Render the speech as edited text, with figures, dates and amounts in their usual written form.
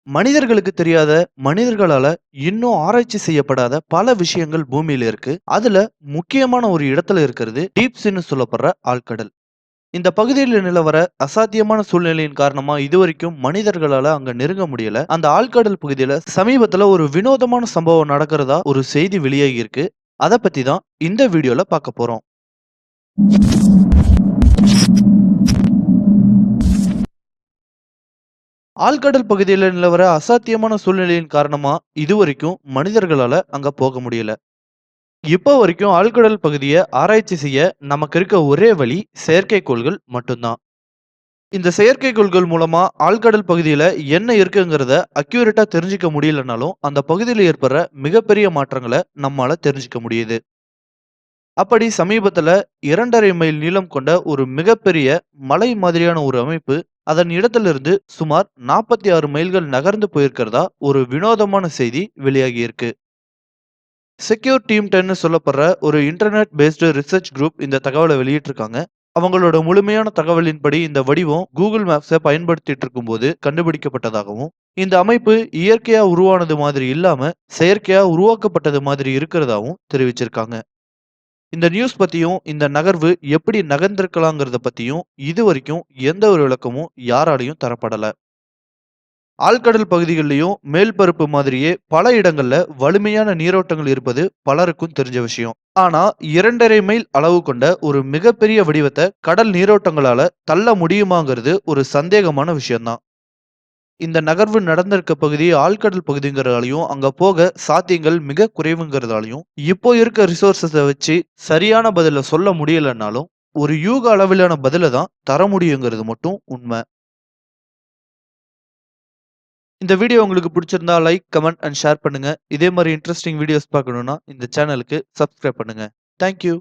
மனிதர்களுக்கு தெரியாத, மனிதர்களால இன்னும் ஆராய்ச்சி செய்யப்படாத பல விஷயங்கள் பூமியில இருக்கு. அதுல முக்கியமான ஒரு இடத்துல இருக்கிறது டீப் சீன்னு சொல்லப்படுற ஆழ்கடல். இந்த பகுதியில நிலவர அசாத்தியமான சூழ்நிலையின் காரணமா இதுவரைக்கும் மனிதர்களால அங்க நெருங்க முடியல. அந்த ஆழ்கடல் பகுதியில சமீபத்துல ஒரு வினோதமான சம்பவம் நடக்கிறதா ஒரு செய்தி வெளியாகி இருக்கு. அத பத்தி தான் இந்த வீடியோல பார்க்க போறோம். ஆழ்கடல் பகுதியில நிலவர அசாத்தியமான சூழ்நிலையின் காரணமா இதுவரைக்கும் மனிதர்களால அங்க போக முடியல. இப்போ வரைக்கும் ஆழ்கடல் பகுதிய ஆராய்ச்சி செய்ய நமக்கு இருக்க ஒரே வழி செயற்கைக்கோள்கள் மட்டும்தான். இந்த செயற்கைக்கோள்கள் மூலமா ஆழ்கடல் பகுதியில என்ன இருக்குங்கிறத அக்யூரேட்டா தெரிஞ்சுக்க முடியலனாலும், அந்த பகுதியில ஏற்படுற மிகப்பெரிய மாற்றங்கள நம்மால தெரிஞ்சுக்க முடியுது. அப்படி சமீபத்துல 2½ மைல் நீளம் கொண்ட ஒரு மிகப்பெரிய மலை மாதிரியான ஒரு அமைப்பு, அதன் இடத்திலிருந்து சுமார் 46 மைல்கள் நகர்ந்து போயிருக்கிறதா ஒரு வினோதமான செய்தி வெளியாகியிருக்கு. செக்யூர் டீம் 10ன்னு சொல்லப்படுற ஒரு இன்டர்நெட் பேஸ்டு ரிசர்ச் குரூப் இந்த தகவலை வெளியிட்டிருக்காங்க. அவங்களோட முழுமையான தகவலின்படி இந்த வடிவம் கூகுள் மேப்ஸை பயன்படுத்திட்டு இருக்கும்போது கண்டுபிடிக்கப்பட்டதாகவும், இந்த அமைப்பு இயற்கையா உருவானது மாதிரி இல்லாம செயற்கையா உருவாக்கப்பட்டது மாதிரி இருக்கிறதாவும் தெரிவிச்சிருக்காங்க. இந்த நியூஸ் பத்தியும் இந்த நகர்வு எப்படி நகர்ந்திருக்கலாங்கிறத பத்தியும் இதுவரைக்கும் எந்த ஒரு விளக்கமும் யாராலையும் தரப்படல. ஆழ்கடல் பகுதிகள்லயும் மேல் பரப்பு மாதிரியே பல இடங்கள்ல வலிமையான நீரோட்டங்கள் இருப்பது பலருக்கும் தெரிஞ்ச விஷயம். ஆனா 2½ மைல் அளவு கொண்ட ஒரு மிகப்பெரிய வடிவத்தை கடல் நீரோட்டங்களால தள்ள முடியுமாங்கிறது ஒரு சந்தேகமான விஷயம்தான். இந்த நகர்வு நடந்திருக்க பகுதி ஆழ்கடல் பகுதிங்கிறதாலையும் அங்க போக சாத்தியங்கள் மிக குறைவுங்கிறதாலையும் இப்போ இருக்க ரிசோர்ஸஸை வச்சு சரியான பதில சொல்ல முடியலன்னாலும் ஒரு யூக அளவிலான பதில தான் தர முடியுங்கிறது மட்டும் உண்மை. இந்த வீடியோ உங்களுக்கு பிடிச்சிருந்தா லைக், கமெண்ட் அண்ட் ஷேர் பண்ணுங்க. இதே மாதிரி இன்ட்ரெஸ்டிங் வீடியோஸ் பார்க்கணும்னா இந்த சேனலுக்கு சப்ஸ்கிரைப் பண்ணுங்க. Thank you.